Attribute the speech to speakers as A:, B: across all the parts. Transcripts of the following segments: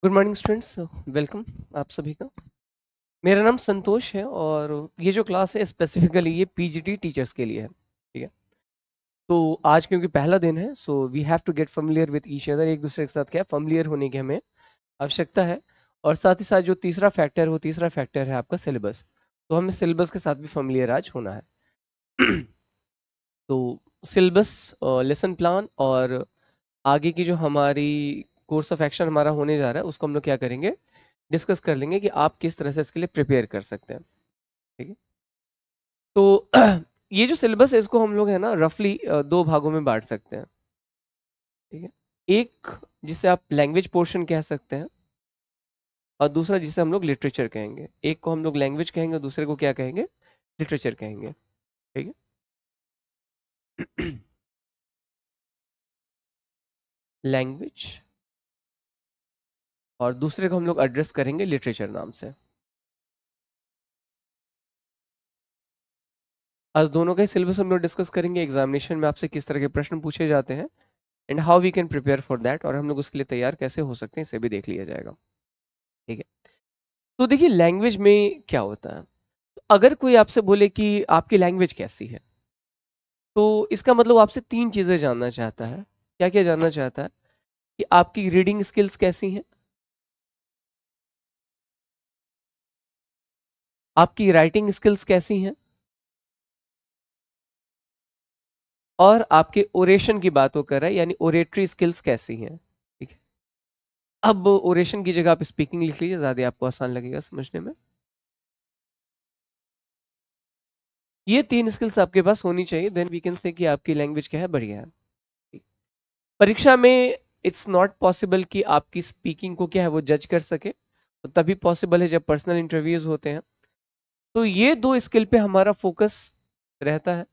A: Good morning students, welcome आप सभी का। मेरा नाम संतोष है और ये जो क्लास है स्पेसिफिकली ये पीजीटी टीचर्स के लिए है। ठीक है, तो आज क्योंकि पहला दिन है so we have to get familiar with each other. एक दूसरे के साथ क्या फेमिलियर होने की हमें आवश्यकता है। और साथ ही साथ जो तीसरा फैक्टर है वो तीसरा फैक्टर है आपका सिलेबस। तो हमें सिलेबस के साथ भी फेमिलियर आज होना है। तो सिलेबस, लेसन प्लान और आगे की जो हमारी कोर्स ऑफ एक्शन हमारा होने जा रहा है उसको हम लोग क्या करेंगे, डिस्कस कर लेंगे कि आप किस तरह से इसके लिए प्रिपेयर कर सकते हैं। ठीक है, तो ये जो सिलेबस है इसको हम लोग है ना रफली दो भागों में बांट सकते हैं। ठीक है, एक जिसे आप लैंग्वेज पोर्शन कह सकते हैं और दूसरा जिसे हम लोग लिटरेचर कहेंगे। एक को हम लोग लैंग्वेज कहेंगे, दूसरे को क्या कहेंगे, लिटरेचर कहेंगे। ठीक है, लैंग्वेज और दूसरे को हम लोग एड्रेस करेंगे लिटरेचर नाम से। आज दोनों का ही सिलेबस हम लोग डिस्कस करेंगे, एग्जामिनेशन में आपसे किस तरह के प्रश्न पूछे जाते हैं and how we can prepare for that, और हम लोग उसके लिए तैयार कैसे हो सकते हैं इसे भी देख लिया जाएगा। ठीक है, तो देखिए लैंग्वेज में क्या होता है। अगर कोई आपसे बोले कि आपकी लैंग्वेज कैसी है, तो इसका मतलब वो आपसे तीन चीजें जानना चाहता है। क्या क्या जानना चाहता है कि आपकी रीडिंग स्किल्स कैसी हैं, आपकी राइटिंग स्किल्स कैसी हैं, और आपके ओरेशन की बात वो कर रहा है यानी ओरेटरी स्किल्स कैसी हैं। ठीक है, अब ओरेशन की जगह आप स्पीकिंग लिख लीजिए, ज्यादा आपको आसान लगेगा समझने में। ये तीन स्किल्स आपके पास होनी चाहिए, देन वी कैन से कि आपकी लैंग्वेज क्या है, बढ़िया है। ठीक। परीक्षा में इट्स नॉट पॉसिबल कि आपकी स्पीकिंग को क्या है वो जज कर सके, तो तभी पॉसिबल है जब पर्सनल इंटरव्यूज होते हैं। तो ये दो स्किल पे हमारा फोकस रहता है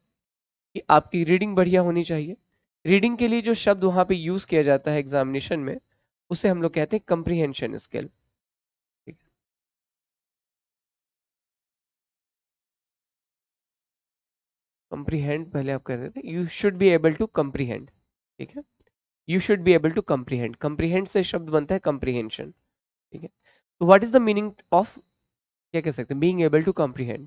A: कि आपकी रीडिंग बढ़िया होनी चाहिए। रीडिंग के लिए जो शब्द वहां पे यूज किया जाता है एग्जामिनेशन में, उसे हम लोग कहते हैं कंप्रीहेंशन स्किल। कंप्रीहेंड पहले आप कर रहे थे, you should be able to comprehend. ठीक है, you should be able to comprehend, comprehend से शब्द बनता है कंप्रीहेंशन। ठीक है, तो what is the meaning of, क्या कह सकते हैं, बीइंग एबल टू कंप्रीहेंड।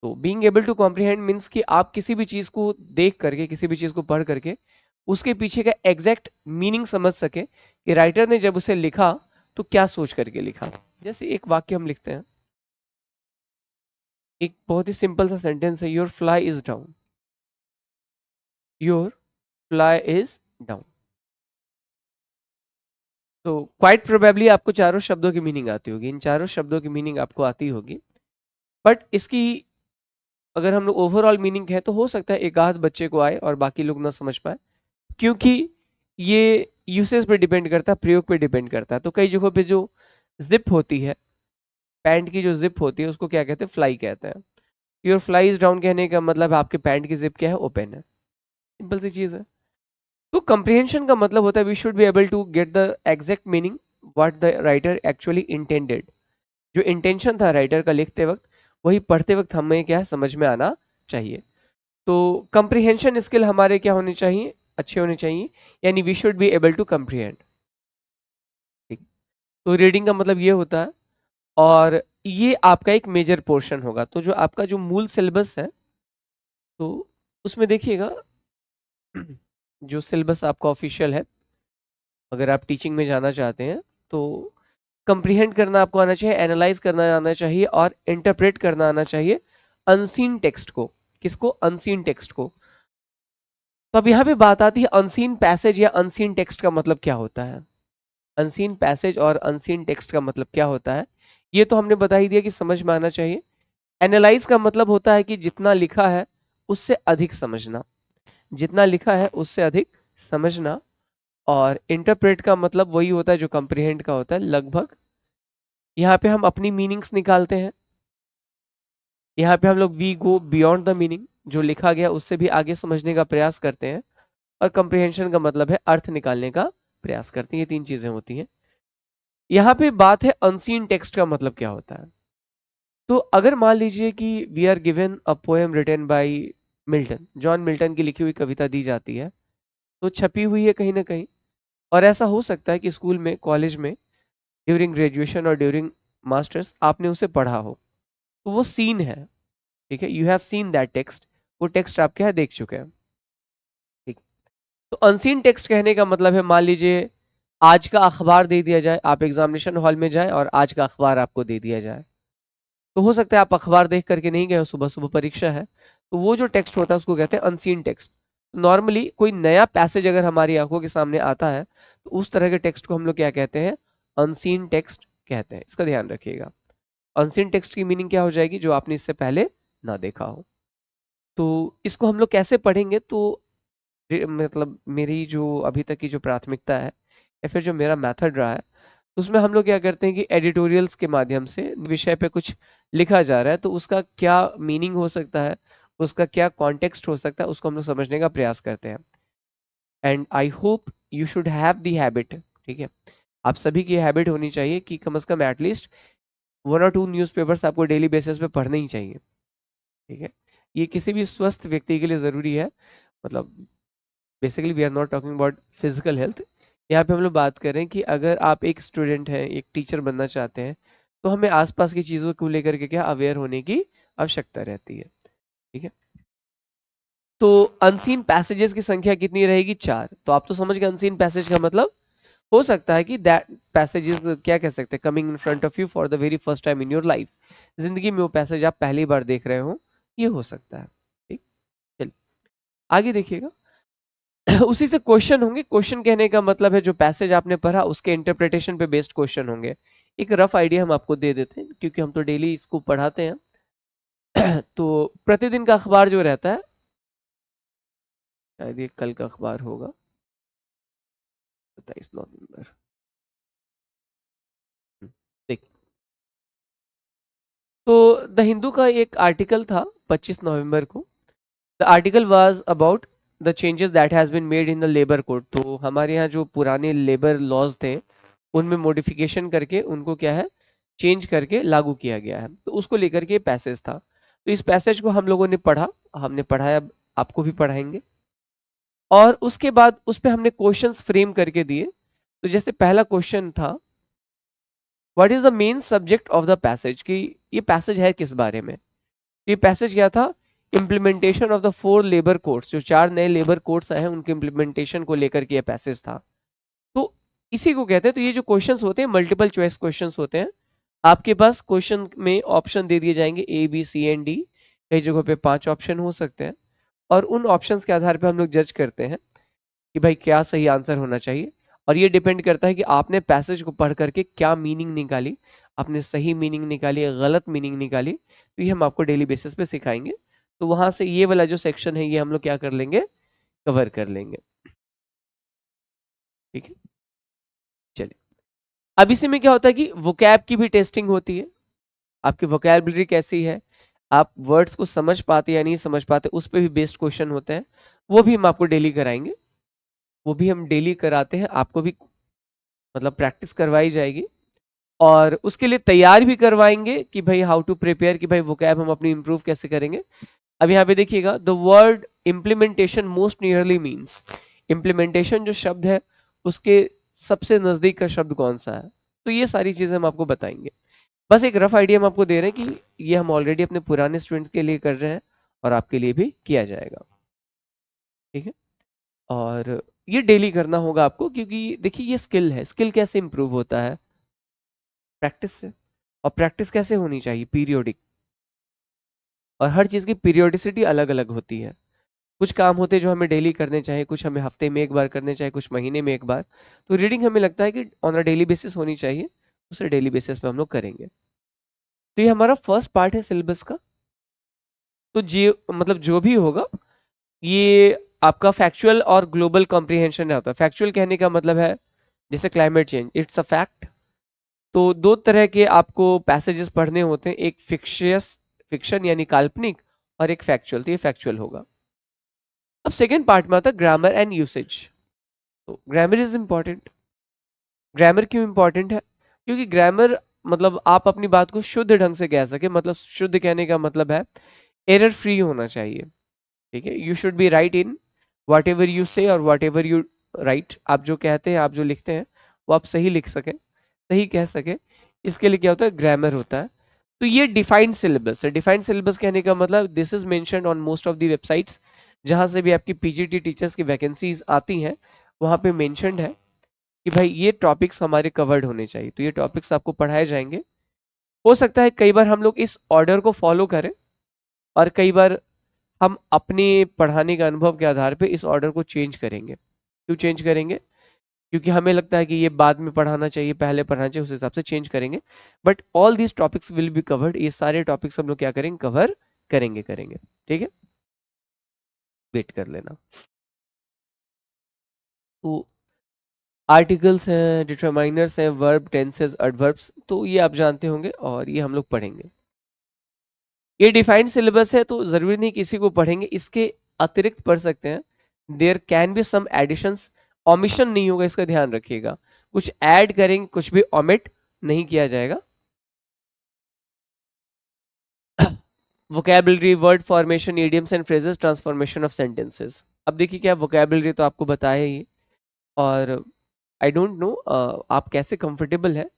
A: तो being able to comprehend means कि आप किसी भी चीज को देख करके, किसी भी चीज को पढ़ करके उसके पीछे का एग्जैक्ट मीनिंग समझ सके कि राइटर ने जब उसे लिखा तो क्या सोच करके लिखा। जैसे एक वाक्य हम लिखते हैं, एक बहुत ही सिंपल सा सेंटेंस है, your fly is down, your fly is down. तो क्वाइट प्रोबेबली आपको चारों शब्दों की मीनिंग आती होगी, इन चारों शब्दों की मीनिंग आपको आती होगी। बट इसकी अगर हम लोग ओवरऑल मीनिंग है तो हो सकता है एक आध बच्चे को आए और बाकी लोग ना समझ पाए, क्योंकि ये यूसेज पे डिपेंड करता है, प्रयोग पे डिपेंड करता है। तो कई जगहों पे जो जिप होती है, पैंट की जो जिप होती है उसको क्या कहते हैं, फ्लाई कहते हैं। योर फ्लाई इज डाउन कहने का मतलब आपके पैंट की जिप क्या है, ओपन है। सिंपल सी चीज है। तो कंप्रिहेंशन का मतलब होता है we should be able to get the exact meaning what the writer actually intended. जो इंटेंशन था राइटर का लिखते वक्त, वही पढ़ते वक्त हमें क्या है समझ में आना चाहिए। तो कंप्रिहेंशन स्किल हमारे क्या होने चाहिए, अच्छे होने चाहिए, यानी we should be able to comprehend. ठीक, तो रीडिंग का मतलब ये होता है, और ये आपका एक मेजर पोर्शन होगा। तो जो आपका जो मूल सिलेबस है, तो उसमें देखिएगा जो सिलेबस आपका ऑफिशियल है, अगर आप टीचिंग में जाना चाहते हैं तो कंप्रीहेंड करना आपको आना चाहिए, एनालाइज करना आना चाहिए और इंटरप्रेट करना आना चाहिए अनसीन टेक्स्ट को। किसको, अनसीन टेक्स्ट को। तो अब यहाँ पे बात आती है अनसीन पैसेज या अनसीन टेक्स्ट का मतलब क्या होता है। अनसीन पैसेज और अनसीन टेक्स्ट का मतलब क्या होता है, ये तो हमने बता ही दिया कि समझ में आना चाहिए। एनालाइज का मतलब होता है कि जितना लिखा है उससे अधिक समझना, जितना लिखा है उससे अधिक समझना। और इंटरप्रेट का मतलब वही होता है जो कंप्रीहेंड का होता है लगभग। यहाँ पे हम अपनी मीनिंग्स निकालते हैं, यहाँ पे हम लोग we go beyond the meaning, जो लिखा गया उससे भी आगे समझने का प्रयास करते हैं। और कंप्रीहेंशन का मतलब है अर्थ निकालने का प्रयास करते हैं। ये तीन चीजें होती हैं। यहाँ पे बात है अनसीन टेक्स्ट का मतलब क्या होता है। तो अगर मान लीजिए कि we are given a poem written by Milton, John Milton की लिखी हुई कविता दी जाती है, तो छपी हुई है कहीं ना कहीं। और ऐसा हो सकता है कि स्कूल में, कॉलेज में ड्यूरिंग ग्रेजुएशन और ड्यूरिंग मास्टर्स आपने उसे पढ़ा हो, तो वो सीन है, ठीक है, you have seen that text, वो टेक्स्ट आप क्या है देख चुके हैं, ठीक। तो अनसीन टेक्स्ट कहने का मतलब है, मान लीजिए आज का अखबार दे दिया जाए, आप एग्जामिनेशन हॉल में जाए और आज का अखबार आपको दे दिया जाए, तो हो सकता है आप अखबार देख करके नहीं गए हो, सुबह सुबह परीक्षा है, तो वो जो टेक्स्ट होता है उसको कहते हैं अनसीन टेक्स्ट। नॉर्मली कोई नया पैसेज अगर हमारी आंखों के सामने आता है, तो उस तरह के टेक्स्ट को हम लोग क्या कहते हैं, अनसीन टेक्स्ट कहते हैं, इसका ध्यान रखिएगा। अनसीन टेक्स्ट की मीनिंग क्या हो जाएगी, जो आपने इससे पहले ना देखा हो। तो इसको हम लोग कैसे पढ़ेंगे, तो मतलब मेरी जो अभी तक की जो प्राथमिकता है या फिर जो मेरा मेथड रहा है, उसमें हम लोग क्या करते हैं कि एडिटोरियल्स के माध्यम से विषय पे कुछ लिखा जा रहा है, तो उसका क्या मीनिंग हो सकता है, उसका क्या कॉन्टेक्स्ट हो सकता है, उसको हम लोग समझने का प्रयास करते हैं। And I hope you should have the habit, ठीक है, आप सभी की हैबिट होनी चाहिए कि कम से कम एटलीस्ट 1 और 2 न्यूज़पेपर्स आपको डेली बेसिस पे पढ़ने ही चाहिए, ठीक है। ये किसी भी स्वस्थ व्यक्ति के लिए ज़रूरी है, मतलब basically we are not talking about physical health, यहाँ पे हम लोग बात कर रहे हैं कि अगर आप एक स्टूडेंट हैं, एक टीचर बनना चाहते हैं, तो हमें आसपास की चीज़ों को लेकर के क्या अवेयर होने की आवश्यकता रहती है, ठीक है। तो अनसीन पैसेजेस की संख्या कितनी रहेगी, 4। तो आप तो समझ गए अनसीन पैसेज का मतलब, हो सकता है कि दैट पैसेजेस क्या कह सकते हैं, coming in front of you for the very first time in your life, जिंदगी में वो पैसेज आप पहली बार देख रहे हो, ये हो सकता है, ठीक। चलिए आगे देखिएगा। उसी से क्वेश्चन होंगे, क्वेश्चन कहने का मतलब है जो पैसेज आपने पढ़ा उसके इंटरप्रिटेशन पे बेस्ड क्वेश्चन होंगे। एक रफ आइडिया हम आपको दे देते हैं, क्योंकि हम तो डेली इसको पढ़ाते हैं। तो प्रतिदिन का अखबार जो रहता है, शायद ये कल का अखबार होगा, 27 नवंबर। देखिए, तो द हिंदू का एक आर्टिकल था 25 नवंबर को। The article was about the changes that has been made in the labour code. तो हमारे यहाँ जो पुराने लेबर लॉज थे, उनमें मॉडिफिकेशन करके उनको क्या है, चेंज करके लागू किया गया है, तो उसको लेकर के पैसेज था। तो इस पैसेज को हम लोगों ने पढ़ा, हमने पढ़ाया, आपको भी पढ़ाएंगे, और उसके बाद उस पे हमने क्वेश्चंस फ्रेम करके दिए। तो जैसे पहला क्वेश्चन था, what is the main subject of the passage, कि ये पैसेज है किस बारे में। ये पैसेज क्या था, implementation of the 4 labour codes, जो 4 नए लेबर कोड्स आए हैं उनके इम्प्लीमेंटेशन को लेकर के ये पैसेज था। तो इसी को कहते हैं, तो ये जो क्वेश्चंस होते हैं मल्टीपल चॉइस क्वेश्चंस होते हैं। आपके पास क्वेश्चन में ऑप्शन दे दिए जाएंगे A B C and D, कई जगहों पे 5 ऑप्शन हो सकते हैं, और उन ऑप्शंस के आधार पे हम लोग जज करते हैं कि भाई क्या सही आंसर होना चाहिए। और ये डिपेंड करता है कि आपने पैसेज को पढ़ करके क्या मीनिंग निकाली, आपने सही मीनिंग निकाली या गलत मीनिंग निकाली, तो ये हम आपको डेली बेसिस पे सिखाएंगे। तो वहां से ये वाला जो सेक्शन है ये हम लोग क्या कर लेंगे, कवर कर लेंगे, ठीक है। चलिए, अब इसी में क्या होता है कि वोकैब की भी टेस्टिंग होती है, आपकी वोकैबुलरी कैसी है, आप वर्ड्स को समझ पाते या नहीं समझ पाते, उस पर भी बेस्ड क्वेश्चन होते हैं, वो भी हम आपको डेली कराएंगे, वो भी हम डेली कराते हैं, आपको भी मतलब प्रैक्टिस करवाई जाएगी, और उसके लिए तैयार भी करवाएंगे कि भाई हाउ टू प्रिपेयर, कि भाई वोकैब हम अपनी इंप्रूव कैसे करेंगे। अब यहाँ पे देखिएगा, the word implementation most nearly means, implementation जो शब्द है उसके सबसे नजदीक का शब्द कौन सा है, तो ये सारी चीजें हम आपको बताएंगे। बस एक रफ आइडिया हम आपको दे रहे हैं कि ये हम ऑलरेडी अपने पुराने स्टूडेंट्स के लिए कर रहे हैं और आपके लिए भी किया जाएगा, ठीक है। और ये डेली करना होगा आपको, क्योंकि देखिए ये स्किल है, स्किल कैसे इंप्रूव होता है, प्रैक्टिस से। और प्रैक्टिस कैसे होनी चाहिए, पीरियोडिक, और हर चीज़ की पीरियोडिसिटी अलग अलग होती है। कुछ काम होते हैं जो हमें डेली करने चाहिए, कुछ हमें हफ्ते में एक बार करने चाहिए, कुछ महीने में एक बार। तो रीडिंग हमें लगता है कि ऑन अ डेली बेसिस होनी चाहिए, उसे डेली बेसिस पे हम लोग करेंगे। तो ये हमारा फर्स्ट पार्ट है सिलेबस का। तो जी मतलब जो भी होगा ये आपका फैक्चुअल और ग्लोबल कॉम्प्रिहेंशन रहता है। फैक्चुअल कहने का मतलब है जैसे climate change, it's a fact. तो 2 तरह के आपको पैसेजेस पढ़ने होते हैं, एक फिक्शियस, फिक्शन यानी काल्पनिक, और एक फैक्चुअल, तो ये फैक्चुअल होगा। अब सेकेंड पार्ट में आता है ग्रामर एंड यूसेज। तो ग्रामर इज इंपॉर्टेंट। ग्रामर क्यों इंपॉर्टेंट है, क्योंकि ग्रामर मतलब आप अपनी बात को शुद्ध ढंग से कह सके, मतलब शुद्ध कहने का मतलब है एरर फ्री होना चाहिए, ठीक है। You should B right in what ever you से और वॉट एवर यू राइट, आप जो कहते हैं, आप जो लिखते हैं वो आप सही लिख सकें, सही कह सके, इसके लिए क्या होता है, ग्रामर होता है। तो ये डिफाइंड सिलेबस है। डिफाइंड सिलेबस कहने का मतलब this is mentioned on most of the websites, जहां से भी आपकी पीजीटी टीचर्स की वैकेंसीज आती हैं, वहां पे मेंशन्ड है कि भाई ये टॉपिक्स हमारे कवर्ड होने चाहिए, तो ये टॉपिक्स आपको पढ़ाए जाएंगे। हो सकता है कई बार हम लोग इस ऑर्डर को फॉलो करें, और कई बार हम अपने पढ़ाने के अनुभव के आधार पे इस ऑर्डर को चेंज करेंगे। क्यों चेंज करेंगे? क्योंकि हमें लगता है कि ये बाद में पढ़ाना चाहिए, पहले पढ़ाना चाहिए, उस हिसाब से चेंज करेंगे। But all these topics will be covered, ये सारे टॉपिक्स हम लोग क्या करेंगे, कवर करेंगे। ठीक है, वेट कर लेना। तो आर्टिकल्स हैं, डिटरमाइनर्स हैं, वर्ब, टेंसेस, एडवर्ब्स, तो ये आप जानते होंगे और ये हम लोग पढ़ेंगे। ये डिफाइंड सिलेबस है तो जरूरी नहीं किसी को पढ़ेंगे, इसके अतिरिक्त पढ़ सकते हैं। There can be some additions, omission नहीं होगा, इसका ध्यान रखिएगा। कुछ ऐड करेंगे, कुछ भी ओमिट नहीं किया जाएगा। Vocabulary, word formation, idioms and phrases, transformation of sentences. अब देखिए क्या, वोकैबुलरी तो आपको बताया ही, और आई डोंट नो आप कैसे कंफर्टेबल है,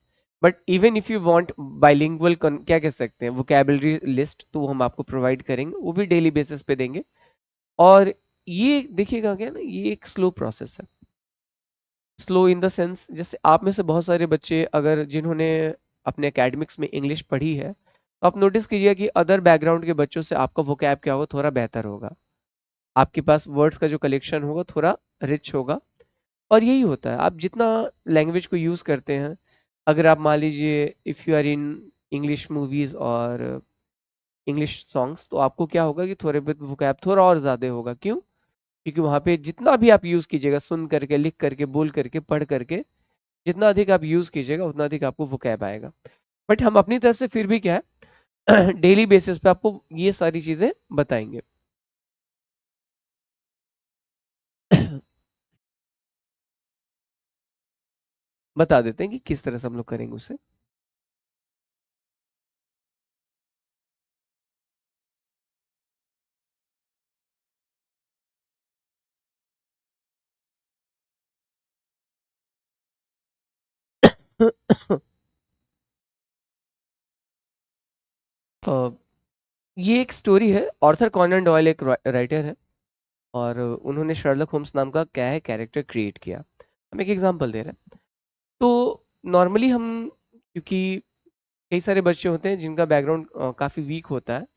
A: but even if you want bilingual क्या कह सकते हैं, वोकैबुलरी लिस्ट, तो हम आपको प्रोवाइड करेंगे, वो भी डेली बेसिस पे देंगे। और ये देखिएगा क्या ना, ये एक स्लो प्रोसेस है। स्लो इन द सेंस, जैसे आप में से बहुत सारे बच्चे अगर जिन्होंने अपने एकेडमिक्स में इंग्लिश पढ़ी है, तो आप नोटिस कीजिए कि अदर बैकग्राउंड के बच्चों से आपका वोकैब क्या होगा, थोड़ा बेहतर होगा। आपके पास वर्ड्स का जो कलेक्शन होगा थोड़ा रिच होगा। और यही होता है, आप जितना लैंग्वेज को यूज़ करते हैं, अगर आप मान लीजिए if you are in English movies और इंग्लिश सॉन्ग्स, तो आपको क्या होगा कि थोड़े बहुत वोकैब थोड़ा और ज़्यादा होगा। क्यों? क्योंकि वहाँ पे जितना भी आप यूज़ कीजिएगा, सुन करके, लिख करके, बोल करके, पढ़ करके, जितना अधिक आप यूज़ कीजिएगा उतना अधिक आपको वोकैब आएगा। बट हम अपनी तरफ से फिर भी क्या है, डेली बेसिस पे आपको ये सारी चीज़ें बताएंगे। बता देते हैं कि किस तरह से हम लोग करेंगे उसे। अ, ये एक स्टोरी है। ऑर्थर कॉनन डॉयल एक राइटर है, और उन्होंने शर्लक होम्स नाम का क्या है कैरेक्टर क्रिएट किया। हम एक एग्जांपल दे रहे हैं। तो नॉर्मली हम, क्योंकि कई सारे बच्चे होते हैं जिनका बैकग्राउंड काफ़ी वीक होता है,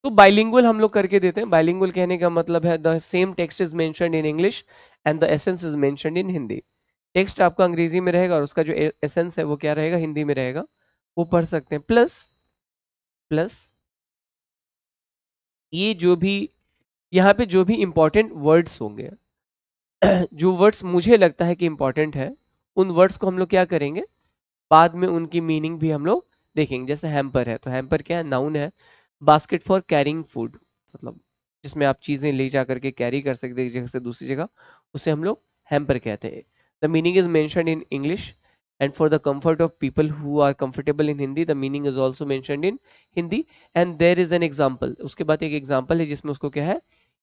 A: तो बाइलिंगुअल हम लोग करके देते हैं। बाइलिंगुअल कहने का मतलब है the same text is mentioned in English and the essence is mentioned in Hindi. Text आपका अंग्रेजी में रहेगा और उसका जो एसेंस है वो क्या रहेगा, हिंदी में रहेगा। वो पढ़ सकते हैं। प्लस प्लस ये जो भी यहाँ पे जो भी इंपॉर्टेंट वर्ड्स होंगे, जो वर्ड्स मुझे लगता है कि इंपॉर्टेंट है, उन वर्ड्स को हम लोग क्या करेंगे, बाद में उनकी मीनिंग भी हम लोग देखेंगे। जैसे हैम्पर है, तो हैम्पर क्या है, नाउन है। बास्केट फॉर कैरिंग फूड, मतलब जिसमें आप चीज़ें ले जा करके कैरी कर सकते हैं एक जगह से दूसरी जगह, उसे हम लोग हैम्पर कहते हैं। The meaning is mentioned in English and for the comfort of people who are comfortable in Hindi the meaning is also mentioned in Hindi. And there is an example, उसके बाद एक एग्जाम्पल है जिसमें उसको क्या है,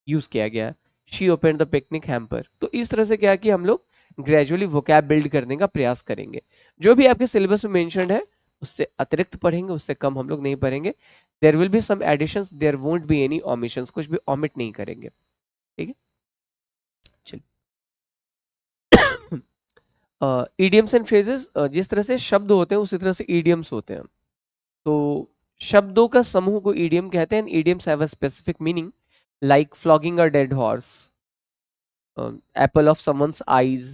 A: यूज किया गया है। She open the picnic hamper. तो इस तरह से क्या है कि हम लोग ग्रेजुअली वोकैब बिल्ड करने का प्रयास करेंगे। जो भी आपके सिलेबस में मेंशन्ड है उससे अतिरिक्त पढ़ेंगे, उससे कम हम लोग नहीं पढ़ेंगे। There will be some additions, there won't be any omissions, कुछ भी ओमिट नहीं करेंगे। ठीक है, चलिए। इडियम्स एंड फ्रेजेस, जिस तरह से शब्द होते हैं उसी तरह से इडियम्स होते हैं। तो शब्दों का समूह को इडियम कहते हैं। Idioms have a specific meaning, like flogging a dead horse, Apple of someone's eyes.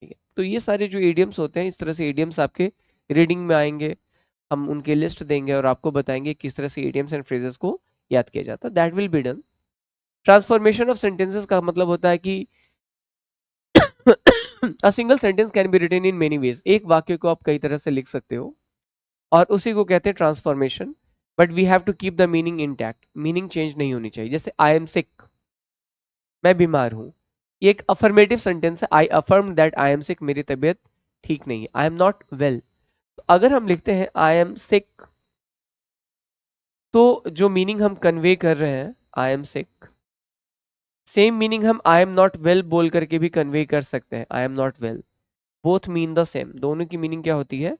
A: ठीक है, तो ये सारे जो इडियम्स होते हैं, इस तरह से इडियम्स आपके रीडिंग में आएंगे। हम उनके लिस्ट देंगे और आपको बताएंगे किस तरह से इडियम्स एंड फ्रेजेस को याद किया जाता है। That will be done. Transformation of sentences का मतलब होता है कि a single sentence can be written in many ways. एक वाक्य को आप कई तरह से लिख सकते हो, और उसी को कहते हैं transformation. But we have to keep the meaning intact, meaning change नहीं होनी चाहिए। जैसे आई एम सिक, मैं बीमार हूं, ये एक अफर्मेटिव सेंटेंस है। I affirm that I am sick, मेरी तबीयत ठीक नहीं है। आई एम नॉट वेल, तो अगर हम लिखते हैं आई एम सिक, तो जो मीनिंग हम कन्वे कर रहे हैं आई एम सिक, सेम मीनिंग हम आई एम नॉट वेल बोल करके भी कन्वे कर सकते हैं, I am not well. Both mean the same, दोनों की मीनिंग क्या होती है,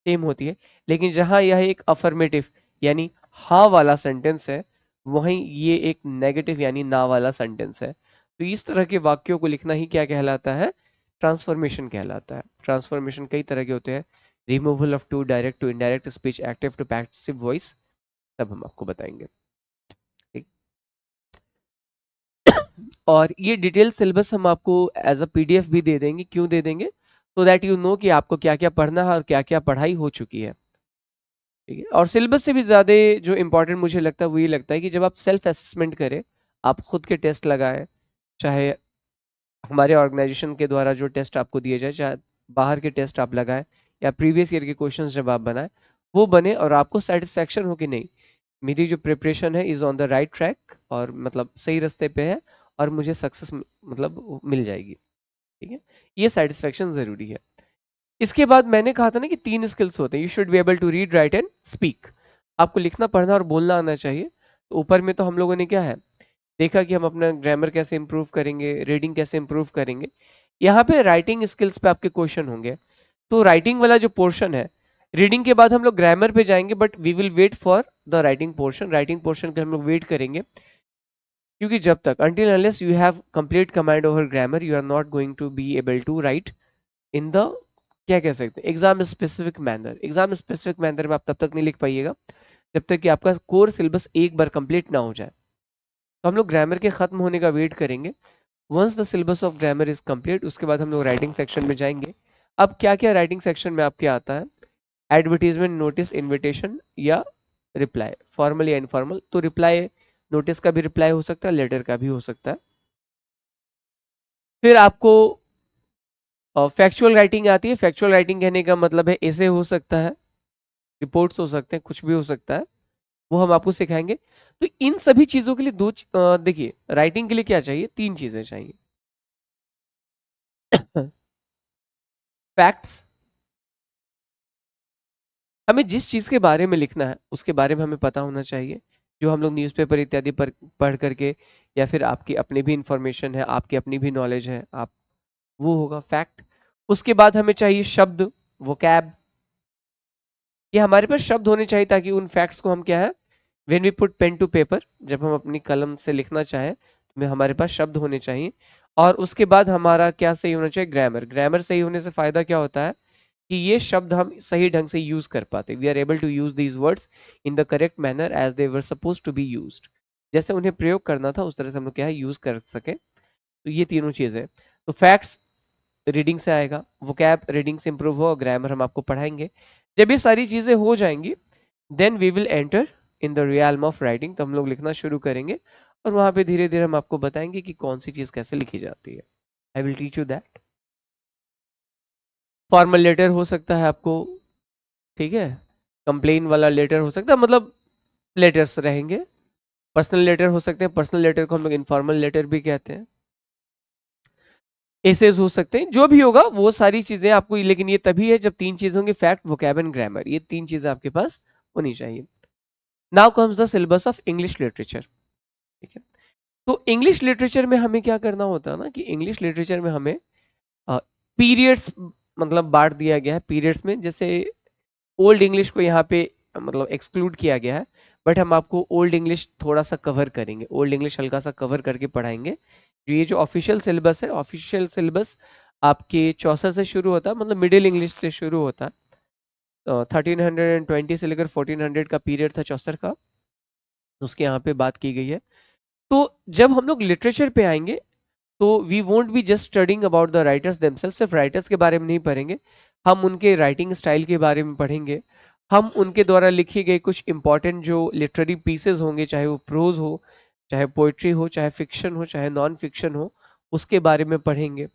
A: सेम होती है। लेकिन जहां यह एक अफर्मेटिव यानी हाँ वाला सेंटेंस है, वहीं ये एक नेगेटिव यानी ना वाला सेंटेंस है। तो इस तरह के वाक्यों को लिखना ही क्या कहलाता है, ट्रांसफॉर्मेशन कहलाता है। ट्रांसफॉर्मेशन कई तरह के होते हैं, removal of to direct to indirect speech, active to passive voice, सब हम आपको बताएंगे। ठीक। और ये डिटेल सिलेबस हम आपको एज अ पीडीएफ भी दे देंगे। क्यों दे देंगे, तो दैट यू नो कि आपको क्या क्या पढ़ना है और क्या क्या पढ़ाई हो चुकी है। ठीक है। और सिलेबस से भी ज़्यादा जो इम्पोर्टेंट मुझे लगता है वो ये लगता है कि जब आप सेल्फ असेसमेंट करें, आप खुद के टेस्ट लगाएं, चाहे हमारे ऑर्गेनाइजेशन के द्वारा जो टेस्ट आपको दिए जाए, चाहे बाहर के टेस्ट आप लगाएं, या प्रीवियस ईयर के क्वेश्चंस जब आप बनाएं, वो बने और आपको सेटिस्फेक्शन हो कि नहीं मेरी जो प्रिपरेशन है is on the right track, और मतलब सही रास्ते पे है और मुझे सक्सेस मतलब मिल जाएगी। ठीक है, ये सेटिस्फेक्शन ज़रूरी है। इसके बाद मैंने कहा था ना कि 3 स्किल्स होते हैं, you should be able to read, write and speak. आपको लिखना पढ़ना और बोलना आना चाहिए। तो ऊपर में तो हम लोगों ने क्या है देखा कि हम अपना ग्रामर कैसे इंप्रूव करेंगे, रीडिंग कैसे इंप्रूव करेंगे। यहाँ पे राइटिंग स्किल्स पे आपके क्वेश्चन होंगे। तो राइटिंग वाला जो पोर्शन है, रीडिंग के बाद हम लोग ग्रामर पे जाएंगे, but we will wait for the writing portion. Writing portion के हम लोग वेट करेंगे, क्योंकि जब तक until unless you have complete command over grammar, you are not going to be able to write in the क्या कह सकते हैं exam specific manner. Exam specific manner में आप तब तक नहीं लिख पाइएगा जब तक कि आपका कोर सिलेबस एक बार कंप्लीट ना हो जाए। तो हम लोग ग्रामर के खत्म होने का वेट करेंगे। Once the syllabus of grammar is complete, उसके बाद हम लोग राइटिंग सेक्शन में जाएंगे। अब क्या क्या राइटिंग सेक्शन में आपके आता है, एडवर्टीजमेंट, नोटिस, इन्विटेशन या रिप्लाई, फॉर्मल या इनफॉर्मल। तो रिप्लाई, नोटिस का भी रिप्लाई हो सकता है, लेटर का भी हो सकता है। फिर आपको फैक्चुअल राइटिंग आती है। फैक्चुअल राइटिंग कहने का मतलब है ऐसे हो सकता है, रिपोर्ट्स हो सकते हैं, कुछ भी हो सकता है, वो हम आपको सिखाएंगे। तो इन सभी चीजों के लिए देखिए राइटिंग के लिए क्या चाहिए, 3 चीजें चाहिए। फैक्ट्स, हमें जिस चीज के बारे में लिखना है उसके बारे में हमें पता होना चाहिए, जो हम लोग न्यूज़पेपर इत्यादि पर पढ़ करके, या फिर आपकी अपनी भी इंफॉर्मेशन है, आपकी अपनी भी नॉलेज है, आप वो होगा फैक्ट। उसके बाद हमें चाहिए शब्द, वोकैब। ये हमारे पास शब्द होने चाहिए ताकि उन फैक्ट्स को हम क्या है, when we put pen to paper, जब हम अपनी कलम से लिखना चाहें तो हमारे पास शब्द होने चाहिए। और उसके बाद हमारा क्या सही होना चाहिए, ग्रामर। ग्रामर सही होने से फायदा क्या होता है कि ये शब्द हम सही ढंग से यूज कर पाते, we are able to use these words in the correct manner as they were suppose to be used. जैसे उन्हें प्रयोग करना था उस तरह से हम लोग क्या है यूज कर सके। तो ये तीनों चीजें, तो फैक्ट्स रीडिंग से आएगा, वोकैब रीडिंग से इंप्रूव हो, ग्रामर हम आपको पढ़ाएंगे। जब ये सारी चीजें हो जाएंगी, then we will enter in the realm of writing. तो हम लोग लिखना शुरू करेंगे और वहां पे धीरे धीरे हम आपको बताएंगे कि कौन सी चीज कैसे लिखी जाती है। I will teach you that. Formal letter हो सकता है आपको, ठीक है, कंप्लेन वाला लेटर हो सकता है, मतलब लेटर्स रहेंगे। पर्सनल लेटर हो सकते हैं, पर्सनल लेटर को हम लोग इनफॉर्मल लेटर भी कहते हैं। एसेज हो सकते हैं, जो भी होगा वो सारी चीजें आपको, लेकिन ये तभी है जब 3 चीज होंगी, फैक्ट, वोकैब एंड ग्रामर। ये 3 चीजें आपके पास होनी चाहिए। Now comes the syllabus of English literature. ठीक है, तो इंग्लिश लिटरेचर में हमें क्या करना होता है ना कि इंग्लिश लिटरेचर में हमें पीरियड्स मतलब बांट दिया गया है पीरियड्स में। जैसे ओल्ड इंग्लिश को यहाँ पे मतलब एक्सक्लूड किया गया है, बट हम आपको ओल्ड इंग्लिश थोड़ा सा कवर करेंगे, ओल्ड इंग्लिश हल्का सा कवर करके पढ़ाएंगे। ये जो ऑफिशियल सिलेबस है, ऑफिशियल सिलेबस आपके 64 से शुरू होता है, मतलब मिडिल इंग्लिश से शुरू होता है। 1320 से लेकर 1400 का पीरियड था 64 का, उसके यहाँ पे बात की गई है। तो जब हम लोग लिटरेचर पे आएंगे तो we won't be just studying about the writers themself, सिर्फ राइटर्स के बारे में नहीं पढ़ेंगे, हम उनके राइटिंग स्टाइल के बारे में पढ़ेंगे। हम उनके द्वारा लिखे गए कुछ इंपॉर्टेंट जो लिटरेरी पीसेस होंगे, चाहे वो प्रोज हो, चाहे पोइट्री हो, चाहे फिक्शन हो, चाहे नॉन फिक्शन हो, उसके बारे में पढ़ेंगे।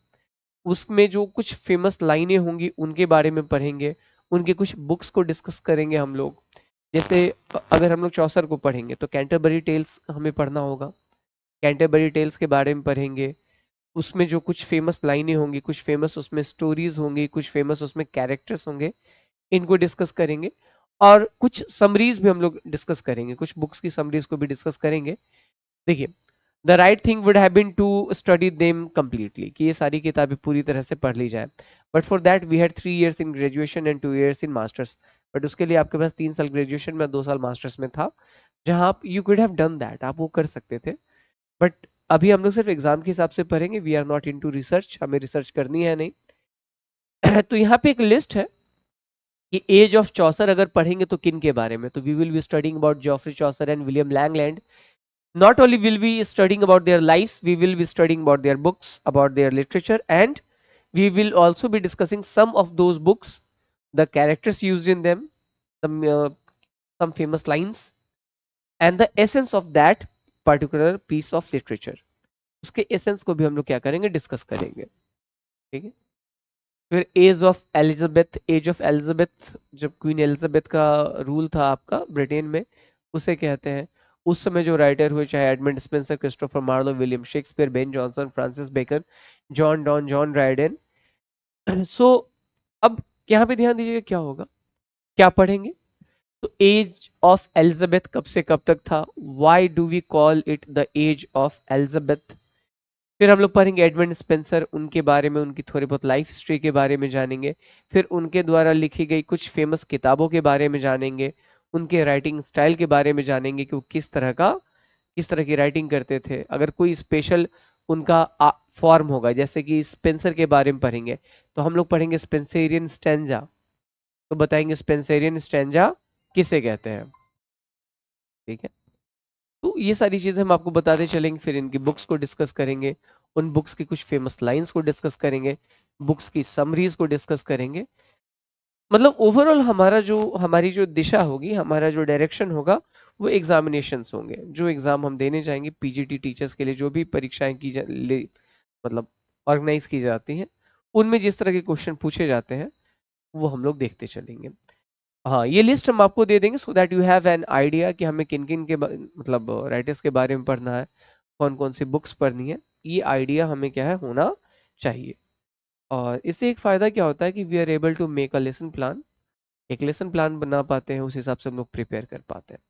A: उसमें जो कुछ फेमस लाइनें होंगी उनके बारे में पढ़ेंगे। उनके कुछ बुक्स को डिस्कस करेंगे हम लोग। जैसे अगर हम लोग चौसर को पढ़ेंगे तो कैंटरबरी टेल्स हमें पढ़ना होगा, कैंटरबरी टेल्स के बारे में पढ़ेंगे। उसमें जो कुछ फेमस लाइनें होंगी, कुछ फेमस उसमें स्टोरीज होंगी, कुछ फेमस उसमें कैरेक्टर्स होंगे, इनको डिस्कस करेंगे। और कुछ समरीज भी हम लोग डिस्कस करेंगे, कुछ बुक्स की समरीज को भी डिस्कस करेंगे। देखिए the right thing would have been to study them completely, कि ये सारी किताबें पूरी तरह से पढ़ ली जाए, but for that we had 3 years in graduation and 2 years in masters, but उसके लिए आपके पास 3 साल ग्रेजुएशन में 2 साल मास्टर्स में था, जहां आप you could have done that, आप वो कर सकते थे। बट अभी हम लोग सिर्फ एग्जाम के हिसाब से पढ़ेंगे, we are not into research, हमें रिसर्च करनी है नहीं। तो यहाँ पे एक लिस्ट है कि एज ऑफ चौसर अगर पढ़ेंगे तो किन के बारे में, तो we will be studying about Geoffrey Chaucer and William Langland. Not only will we studying about their lives, we will be studying about their books, about their literature, and we will also be discussing some of those books, the characters used in them, some famous lines, and the essence of that particular piece of literature. उसके essence को भी हम लोग क्या करेंगे, discuss करेंगे। ठीक है। फिर एज ऑफ एलिजाबेथ, जब क्वीन एलिजाबेथ का रूल था आपका ब्रिटेन में, उसे कहते हैं। उस समय जो राइटर हुए, चाहे Edmund Spenser, Christopher Marlowe, William Shakespeare, Ben Jonson, Francis Bacon, John Donne, John Dryden. So अब यहाँ पे ध्यान दीजिएगा क्या होगा, क्या पढ़ेंगे। तो एज ऑफ एलिजाबेथ कब से कब तक था, why do we call it the age of Elizabeth. फिर हम लोग पढ़ेंगे एडमंड स्पेंसर, उनके बारे में, उनकी थोड़ी बहुत लाइफ हिस्ट्री के बारे में जानेंगे। फिर उनके द्वारा लिखी गई कुछ फेमस किताबों के बारे में जानेंगे, उनके राइटिंग स्टाइल के बारे में जानेंगे कि वो किस तरह की राइटिंग करते थे। अगर कोई स्पेशल उनका फॉर्म होगा, जैसे कि स्पेंसर के बारे में पढ़ेंगे, तो हम लोग पढ़ेंगे स्पेंसेरियन स्टैंजा, तो बताएंगे स्पेंसेरियन स्टैंजा किसे कहते हैं। ठीक है। तो ये सारी चीज़ें हम आपको बताते चलेंगे, फिर इनकी बुक्स को डिस्कस करेंगे, उन बुक्स की कुछ फेमस लाइंस को डिस्कस करेंगे, बुक्स की समरीज को डिस्कस करेंगे। मतलब ओवरऑल हमारी जो दिशा होगी, हमारा जो डायरेक्शन होगा, वो एग्जामिनेशंस होंगे, जो एग्जाम हम देने जाएंगे पीजीटी टीचर्स के लिए, जो भी परीक्षाएं मतलब ऑर्गेनाइज की जाती हैं, उनमें जिस तरह के क्वेश्चन पूछे जाते हैं वो हम लोग देखते चलेंगे। हाँ, ये लिस्ट हम आपको दे देंगे, so that you have an idea कि हमें किन किन के मतलब राइटर्स के बारे में पढ़ना है, कौन कौन सी बुक्स पढ़नी है, ये आइडिया हमें क्या है, होना चाहिए। और इससे एक फ़ायदा क्या होता है कि we are able to make a lesson plan, एक लेसन प्लान बना पाते हैं, उस हिसाब से हम लोग प्रिपेयर कर पाते हैं।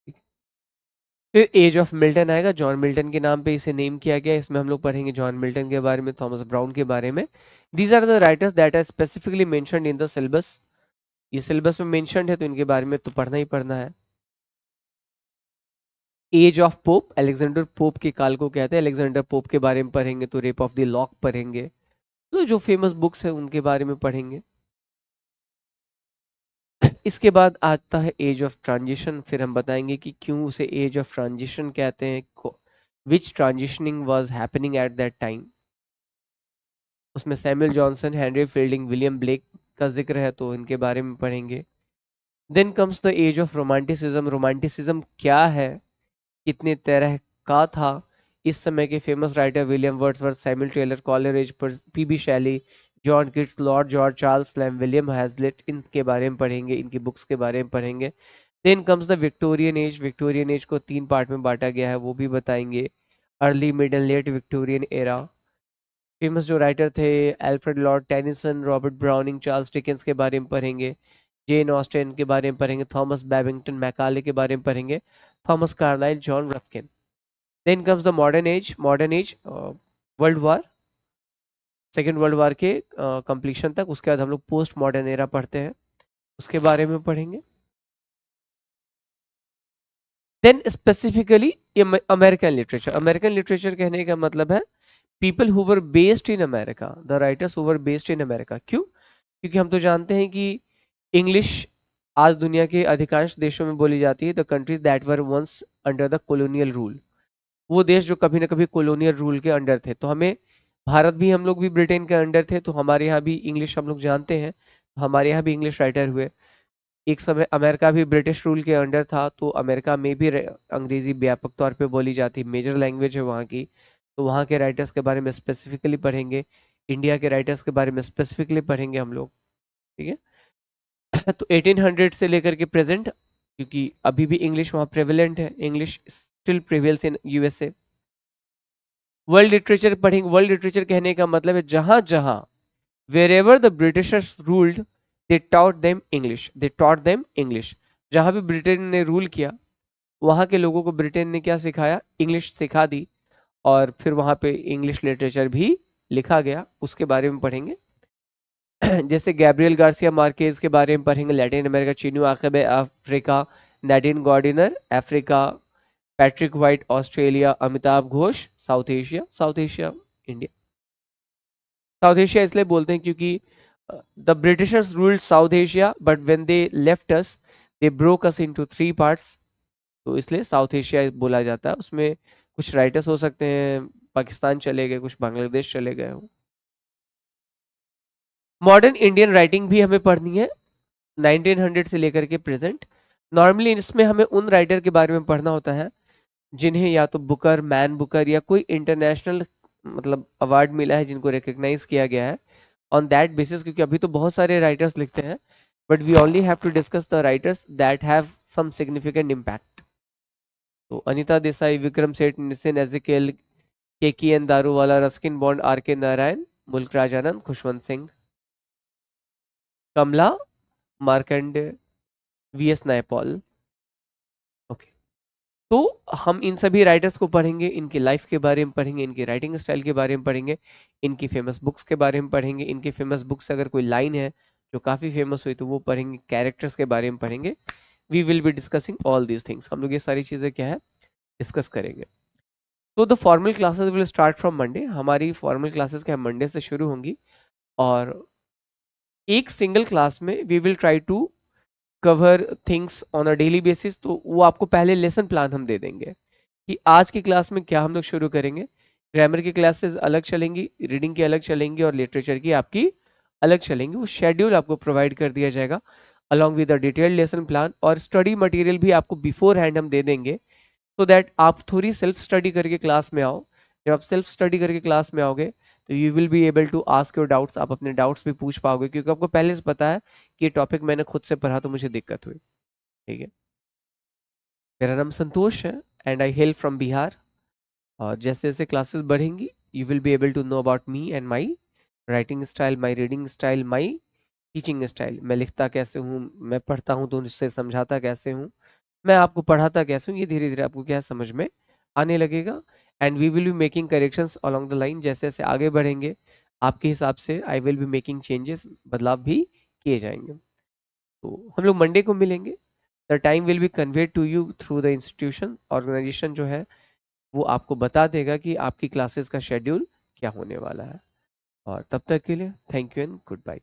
A: ठीक है। फिर एज ऑफ मिल्टन आएगा, जॉन मिल्टन के नाम पे इसे नेम किया गया, इसमें हम लोग पढ़ेंगे जॉन मिल्टन के बारे में, थॉमस ब्राउन के बारे में। These are the writers that are specifically mentioned in the syllabus, ये सिलेबस में मेंशन्ड है तो इनके बारे में तो पढ़ना ही पढ़ना है। Age of Pope, Alexander Pope के काल को कहते हैं, अलेक्जेंडर पोप के बारे में पढ़ेंगे, तो रेप ऑफ द लॉक पढ़ेंगे, तो जो फेमस बुक्स है उनके बारे में पढ़ेंगे। इसके बाद आता है एज ऑफ ट्रांजिशन, फिर हम बताएंगे कि क्यों उसे एज ऑफ ट्रांजिशन कहते हैं, which transitioning was happening at that time. उसमें Samuel Johnson, Henry Fielding, William Blake का जिक्र है, तो इनके बारे में पढ़ेंगे। Then comes the age of romanticism, romanticism क्या है, कितने तरह का था। इस समय के famous writer William Wordsworth, Samuel Taylor Coleridge, PB Shelley, John Keats, Lord George, Charles Lamb, William Hazlitt, इनके बारे में पढ़ेंगे, इनकी बुक्स के बारे में पढ़ेंगे। Then comes the Victorian age, Victorian age को 3 पार्ट में बांटा गया है, वो भी बताएंगे। Early middle late Victorian era, famous जो राइटर थे Alfred Lord Tennyson, Robert Browning, Charles Dickens के बारे में पढ़ेंगे। जेन ऑस्टेन के बारे में पढ़ेंगे, थॉमस बैबिंगटन मैकाले के बारे में पढ़ेंगे, Thomas Carlyle, John Ruskin. Then comes the modern age, world war, second world war के कंप्लीशन तक, उसके बाद हम लोग पोस्ट मॉडर्न एरा पढ़ते हैं, उसके बारे में पढ़ेंगे। देन स्पेसिफिकली अमेरिकन लिटरेचर कहने का मतलब है people who were based in America, the writers who were based in America. क्यों? क्योंकि हम तो जानते हैं कि इंग्लिश आज दुनिया के अधिकांश देशों में बोली जाती है, the countries that were once under the colonial rule, वो देश जो कभी ना कभी कॉलोनियल रूल के अंडर थे। तो हमें भारत भी, हम लोग भी ब्रिटेन के अंडर थे, तो हमारे यहाँ भी इंग्लिश हम लोग जानते हैं, तो हमारे यहाँ भी इंग्लिश राइटर हुए। एक समय अमेरिका भी ब्रिटिश रूल के अंडर था, तो अमेरिका में भी अंग्रेजी व्यापक तौर पे बोली जाती, मेजर लैंग्वेज है वहाँ की, तो वहाँ के राइटर्स के बारे में स्पेसिफिकली पढ़ेंगे, इंडिया के राइटर्स के बारे में स्पेसिफिकली पढ़ेंगे हम लोग। ठीक है। तो 1800 से लेकर के प्रेजेंट, क्योंकि अभी भी इंग्लिश वहाँ प्रेवलेंट है, English still prevails in USA. World literature पढ़ेंगे, वर्ल्ड लिटरेचर कहने का मतलब है जहां जहां wherever the Britishers ruled, they taught them English, they taught them English, जहां भी ब्रिटेन ने रूल किया वहाँ के लोगों को ब्रिटेन ने क्या सिखाया, इंग्लिश सिखा दी, और फिर वहाँ पे इंग्लिश लिटरेचर भी लिखा गया, उसके बारे में पढ़ेंगे। जैसे गैब्रियल गार्सिया मार्केज के बारे में पढ़ेंगे, Latin America, Chinua Achebe Africa, Nadine Gordimer Africa, Patrick White Australia, Amitabh Ghosh South Asia, South Asia India. South Asia इसलिए बोलते हैं क्योंकि the Britishers ruled South Asia but when they left us they broke us into 3 parts, तो इसलिए south Asia बोला जाता है। उसमें कुछ राइटर्स हो सकते हैं पाकिस्तान चले गए, कुछ बांग्लादेश चले गए हो। मॉडर्न इंडियन राइटिंग भी हमें पढ़नी है 1900 से लेकर के प्रेजेंट। नॉर्मली इसमें हमें उन राइटर के बारे में पढ़ना होता है जिन्हें या तो बुकर, मैन बुकर या कोई इंटरनेशनल मतलब अवार्ड मिला है, जिनको रिकग्नाइज किया गया है ऑन दैट बेसिस, क्योंकि अभी तो बहुत सारे राइटर्स लिखते हैं but we only have to discuss the writers that have some significant impact. तो Anita Desai, Vikram Seth, Nitin Ezekiel, Keki N Daruwalla, Ruskin Bond, R K Narayan, Mulk Raj Anand, Khushwant Singh, Kamala, Markand, V S Naipaul. Okay, तो हम इन सभी राइटर्स को पढ़ेंगे, इनकी लाइफ के बारे में पढ़ेंगे, इनके राइटिंग स्टाइल के बारे में पढ़ेंगे, इनकी फेमस बुक्स के बारे में पढ़ेंगे, इनकी फेमस बुक्स से अगर कोई लाइन है जो काफ़ी फेमस हुई तो वो पढ़ेंगे, कैरेक्टर्स के बारे में पढ़ेंगे। We will be discussing all these things, हम लोग ये सारी चीज़ें क्या है डिस्कस करेंगे। तो the formal classes will start from Monday, हमारी फॉर्मल क्लासेस क्या मंडे से शुरू होंगी, और एक सिंगल क्लास में we will try to cover things on a daily basis. तो वो आपको पहले लेसन प्लान हम दे देंगे कि आज की क्लास में क्या हम लोग शुरू करेंगे। ग्रामर की क्लासेस अलग चलेंगी, रीडिंग की अलग चलेंगी, और लिटरेचर की आपकी अलग चलेंगी। वो शेड्यूल आपको प्रोवाइड कर दिया जाएगा along with the detailed lesson plan, और स्टडी मटेरियल भी आपको बिफोर हैंड हम दे देंगे, सो दैट आप थोड़ी सेल्फ स्टडी करके क्लास में आओ। जब आप सेल्फ स्टडी करके क्लास में आओगे तो you will be able to ask your doubts, आप अपने डाउट्स भी पूछ पाओगे, क्योंकि आपको पहले से पता है कि ये टॉपिक मैंने खुद से पढ़ा तो मुझे दिक्कत हुई। ठीक है, मेरा नाम संतोष है and I hail from Bihar, और जैसे जैसे क्लासेस बढ़ेंगी you will be able to know about me and my writing style, my reading style, my teaching style. मैं लिखता कैसे हूँ, मैं पढ़ता हूँ तो उससे समझाता कैसे हूँ, मैं आपको पढ़ाता कैसे हूँ, ये धीरे धीरे आपको क्या समझ में आने लगेगा। And we will be making corrections along the line, जैसे जैसे आगे बढ़ेंगे आपके हिसाब से I will be making changes, बदलाव भी किए जाएंगे। तो हम लोग मंडे को मिलेंगे। The time will be conveyed to you through the institution, organisation जो है वो आपको बता देगा कि आपकी क्लासेस का शेड्यूल क्या होने वाला है। और तब तक के लिए thank you and good bye.